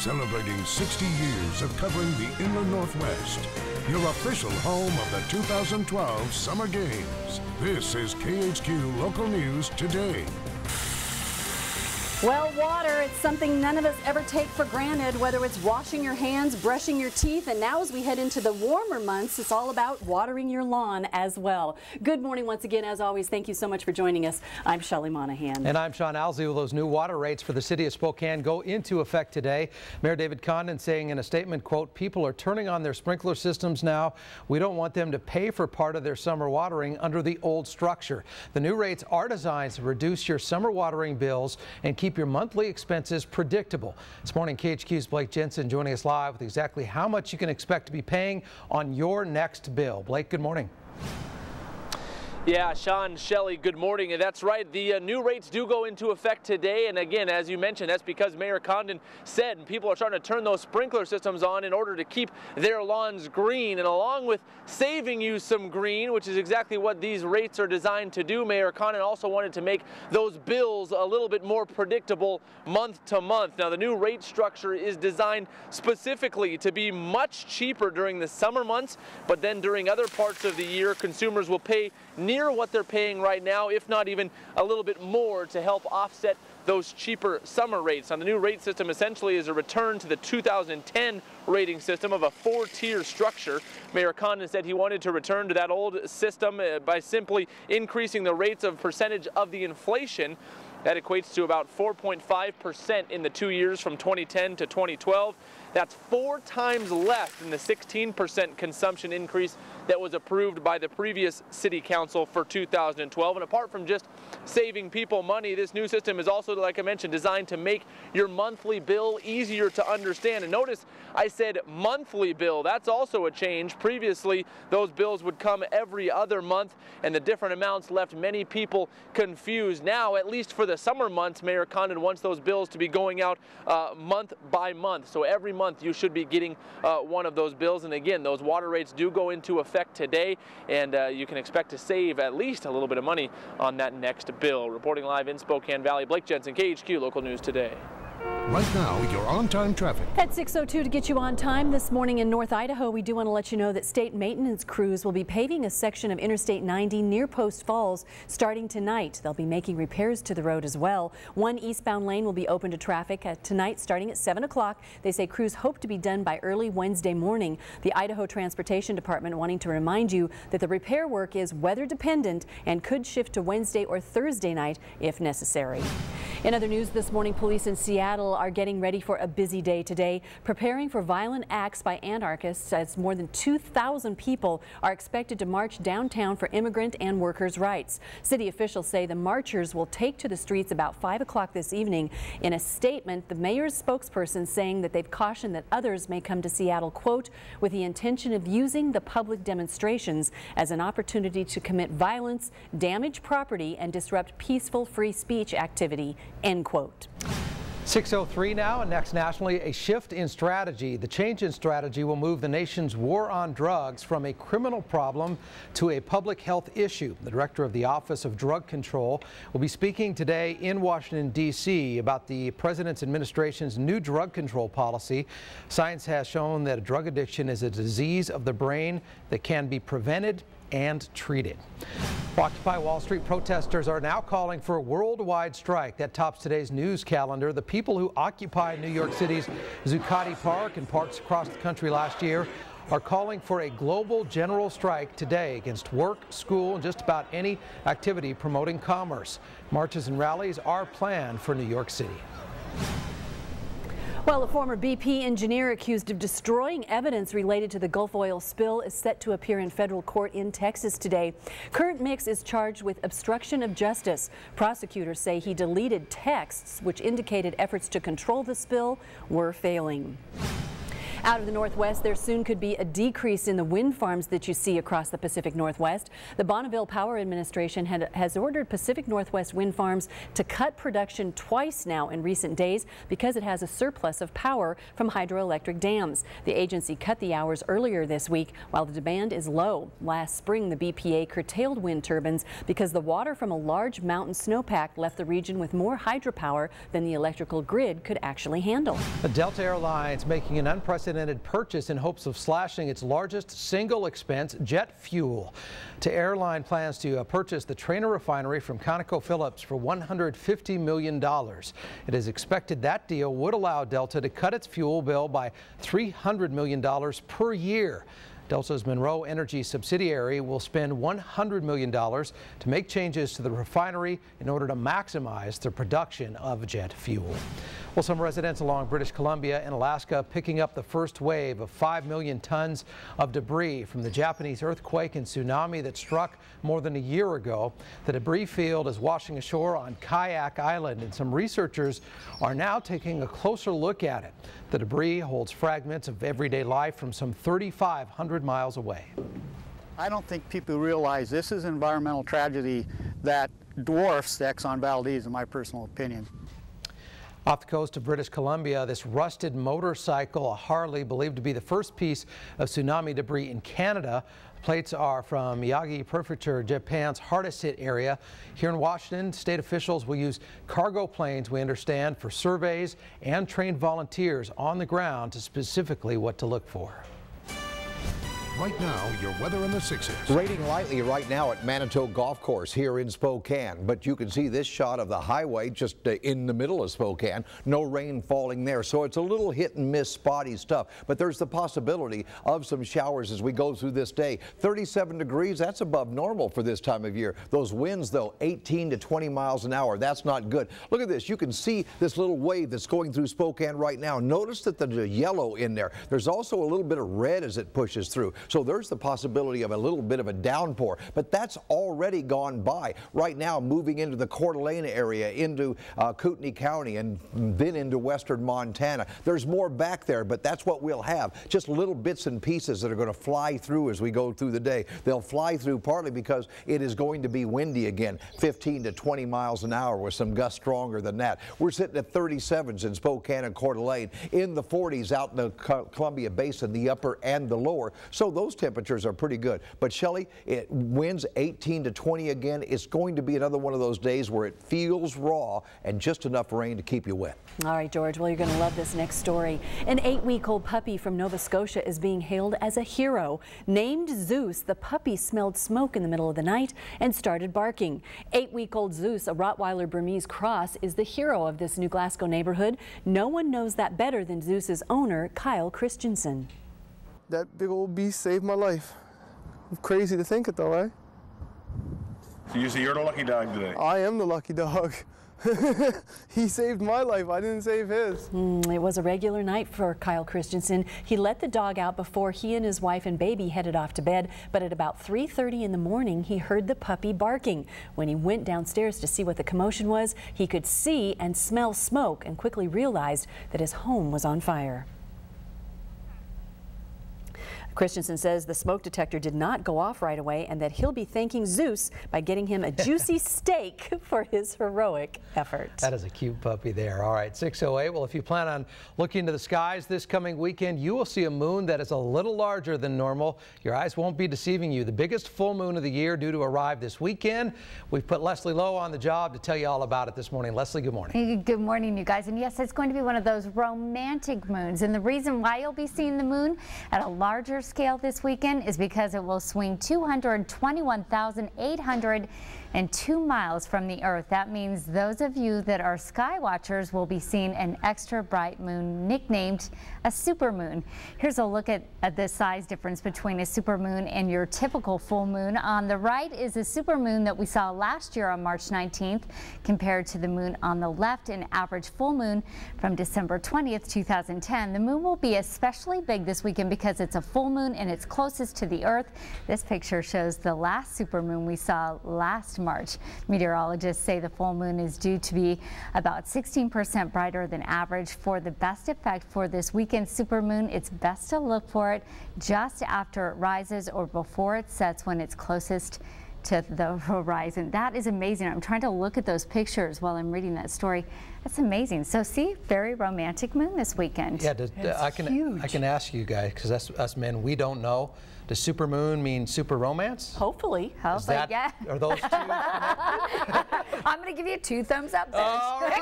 Celebrating 60 years of covering the Inland Northwest. Your official home of the 2012 Summer Games. This is KHQ Local News Today. Well, water, it's something none of us ever take for granted, whether it's washing your hands, brushing your teeth, and now as we head into the warmer months, it's all about watering your lawn as well. Good morning once again. As always, thank you so much for joining us. I'm Shelley Monahan. And I'm Sean Alsey. Those new water rates for the city of Spokane go into effect today. Mayor David Condon saying in a statement, quote, "People are turning on their sprinkler systems now. We don't want them to pay for part of their summer watering under the old structure. The new rates are designed to reduce your summer watering bills and keep your monthly expenses predictable." This morning, KHQ's Blake Jensen joining us live with exactly how much you can expect to be paying on your next bill. Blake, good morning. Yeah, Sean, Shelley, good morning. And that's right, the new rates do go into effect today. And again, as you mentioned, that's because Mayor Condon said people are starting to turn those sprinkler systems on in order to keep their lawns green. And along with saving you some green, which is exactly what these rates are designed to do, Mayor Condon also wanted to make those bills a little bit more predictable month to month. Now, the new rate structure is designed specifically to be much cheaper during the summer months, but then during other parts of the year, consumers will pay near what they're paying right now, if not even a little bit more, to help offset those cheaper summer rates. Now, the new rate system essentially is a return to the 2010 rating system of a four-tier structure. Mayor Condon said he wanted to return to that old system by simply increasing the rates of percentage of the inflation. That equates to about 4.5% in the 2 years from 2010 to 2012. That's 4 times less than the 16% consumption increase that was approved by the previous city council for 2012. And apart from just saving people money, this new system is also, like I mentioned, designed to make your monthly bill easier to understand. And notice I said monthly bill. That's also a change. Previously, those bills would come every other month, and the different amounts left many people confused. Now, at least for the summer months, Mayor Condon wants those bills to be going out month by month. So every month you should be getting one of those bills. And again, those water rates do go into effect today, and you can expect to save at least a little bit of money on that next bill. Reporting live in Spokane Valley, Blake Jensen, KHQ Local News Today. Right now, your on-time traffic. At 6:02 to get you on time this morning in North Idaho, we do want to let you know that state maintenance crews will be paving a section of Interstate 90 near Post Falls starting tonight. They'll be making repairs to the road as well. One eastbound lane will be open to traffic tonight starting at 7 o'clock. They say crews hope to be done by early Wednesday morning. The Idaho Transportation Department wanting to remind you that the repair work is weather dependent and could shift to Wednesday or Thursday night if necessary. In other news this morning, police in Seattle are getting ready for a busy day today, preparing for violent acts by anarchists as more than 2,000 people are expected to march downtown for immigrant and workers' rights. City officials say the marchers will take to the streets about 5 o'clock this evening. In a statement, the mayor's spokesperson saying that they've cautioned that others may come to Seattle, quote, with the intention of using the public demonstrations as an opportunity to commit violence, damage property, and disrupt peaceful free speech activity, end quote. 6:03 now, and next nationally, a shift in strategy. The change in strategy will move the nation's war on drugs from a criminal problem to a public health issue. The director of the Office of Drug Control will be speaking today in Washington, D.C. about the president's administration's new drug control policy. Science has shown that drug addiction is a disease of the brain that can be prevented and treated. Occupy Wall Street protesters are now calling for a worldwide strike. That tops today's news calendar. The people who occupied New York City's Zuccotti Park and parks across the country last year are calling for a global general strike today against work, school, and just about any activity promoting commerce. Marches and rallies are planned for New York City. Well, a former BP engineer accused of destroying evidence related to the Gulf oil spill is set to appear in federal court in Texas today. Current Mix is charged with obstruction of justice. Prosecutors say he deleted texts which indicated efforts to control the spill were failing. Out of the northwest, there soon could be a decrease in the wind farms that you see across the Pacific Northwest. The Bonneville Power Administration has ordered Pacific Northwest wind farms to cut production twice now in recent days because it has a surplus of power from hydroelectric dams. The agency cut the hours earlier this week while the demand is low. Last spring, the BPA curtailed wind turbines because the water from a large mountain snowpack left the region with more hydropower than the electrical grid could actually handle. The Delta Airlines making an unprecedented purchase in hopes of slashing its largest single expense, jet fuel. The airline plans to purchase the Trainer refinery from ConocoPhillips for $150 million. It is expected that deal would allow Delta to cut its fuel bill by $300 million per year. Delta's Monroe Energy subsidiary will spend $100 million to make changes to the refinery in order to maximize the production of jet fuel. Well, some residents along British Columbia and Alaska picking up the first wave of 5 million tons of debris from the Japanese earthquake and tsunami that struck more than a year ago. The debris field is washing ashore on Kayak Island, and some researchers are now taking a closer look at it. The debris holds fragments of everyday life from some 3,500 miles away. I don't think people realize this is an environmental tragedy that dwarfs the Exxon Valdez, in my personal opinion. Off the coast of British Columbia, this rusted motorcycle, a Harley, believed to be the first piece of tsunami debris in Canada. Plates are from Miyagi Prefecture, Japan's hardest hit area. Here in Washington, state officials will use cargo planes, we understand, for surveys and train volunteers on the ground to specifically what to look for. Right now, your weather in the 6s. Raining lightly right now at Manitou Golf Course here in Spokane, but you can see this shot of the highway just in the middle of Spokane. No rain falling there, so it's a little hit and miss spotty stuff, but there's the possibility of some showers as we go through this day. 37 degrees, that's above normal for this time of year. Those winds, though, 18 to 20 miles an hour. That's not good. Look at this. You can see this little wave that's going through Spokane right now. Notice that there's a yellow in there. There's also a little bit of red as it pushes through. So there's the possibility of a little bit of a downpour, but that's already gone by. Right now, moving into the Coeur d'Alene area, into Kootenai County, and then into western Montana. There's more back there, but that's what we'll have. Just little bits and pieces that are going to fly through as we go through the day. They'll fly through partly because it is going to be windy again, 15 to 20 miles an hour with some gusts stronger than that. We're sitting at 37s in Spokane and Coeur d'Alene, in the 40s out in the Columbia Basin, the upper and the lower. So those temperatures are pretty good. But Shelley, it winds 18 to 20 again. It's going to be another one of those days where it feels raw and just enough rain to keep you wet. All right, George, well, you're going to love this next story. An 8-week-old puppy from Nova Scotia is being hailed as a hero. Named Zeus, the puppy smelled smoke in the middle of the night and started barking. 8-week-old Zeus, a Rottweiler Burmese cross, is the hero of this New Glasgow neighborhood. No one knows that better than Zeus's owner, Kyle Christensen. That big old beast saved my life. Crazy to think it though, eh? So you say you're the lucky dog today? I am the lucky dog. He saved my life. I didn't save his. It was a regular night for Kyle Christensen. He let the dog out before he and his wife and baby headed off to bed, but at about 3:30 in the morning, he heard the puppy barking. When he went downstairs to see what the commotion was, he could see and smell smoke and quickly realized that his home was on fire. Christensen says the smoke detector did not go off right away and that he'll be thanking Zeus by getting him a juicy steak for his heroic effort. That is a cute puppy there. All right, 6:08. Well, if you plan on looking into the skies this coming weekend, you will see a moon that is a little larger than normal. Your eyes won't be deceiving you. The biggest full moon of the year due to arrive this weekend. We've put Leslie Lowe on the job to tell you all about it this morning. Leslie, good morning. Good morning, you guys. And yes, it's going to be one of those romantic moons. And the reason why you'll be seeing the moon at a larger scale this weekend is because it will swing 221,802 miles from the Earth. That means those of you that are sky watchers will be seeing an extra bright moon nicknamed a supermoon. Here's a look at the size difference between a supermoon and your typical full moon. On the right is a supermoon that we saw last year on March 19th compared to the moon on the left, an average full moon from December 20th, 2010. The moon will be especially big this weekend because it's a full moon and it's closest to the Earth. This picture shows the last supermoon we saw last March. Meteorologists say the full moon is due to be about 16% brighter than average. For the best effect for this weekend supermoon, it's best to look for it just after it rises or before it sets, when it's closest to the horizon. That is amazing. I'm trying to look at those pictures while I'm reading that story. That's amazing. So see, very romantic moon this weekend. Yeah, I can ask you guys, because us men, we don't know. Does supermoon mean super romance? Hopefully. Yeah. Are those two connected? I'm going to give you 2 thumbs up. All right,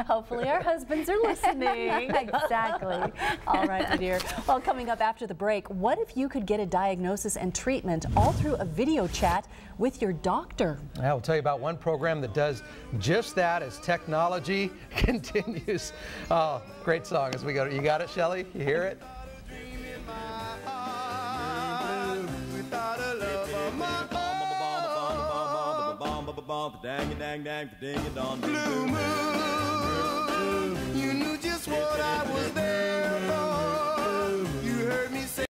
Hopefully our husbands are listening. Exactly. All right, my dear. Well, coming up after the break, what if you could get a diagnosis and treatment all through a video chat with your doctor? I'll tell you about one program that does just that as technology continues. Oh, great song as we go. You got it, Shelley? You hear it? Blue moon, you knew just what I was there for.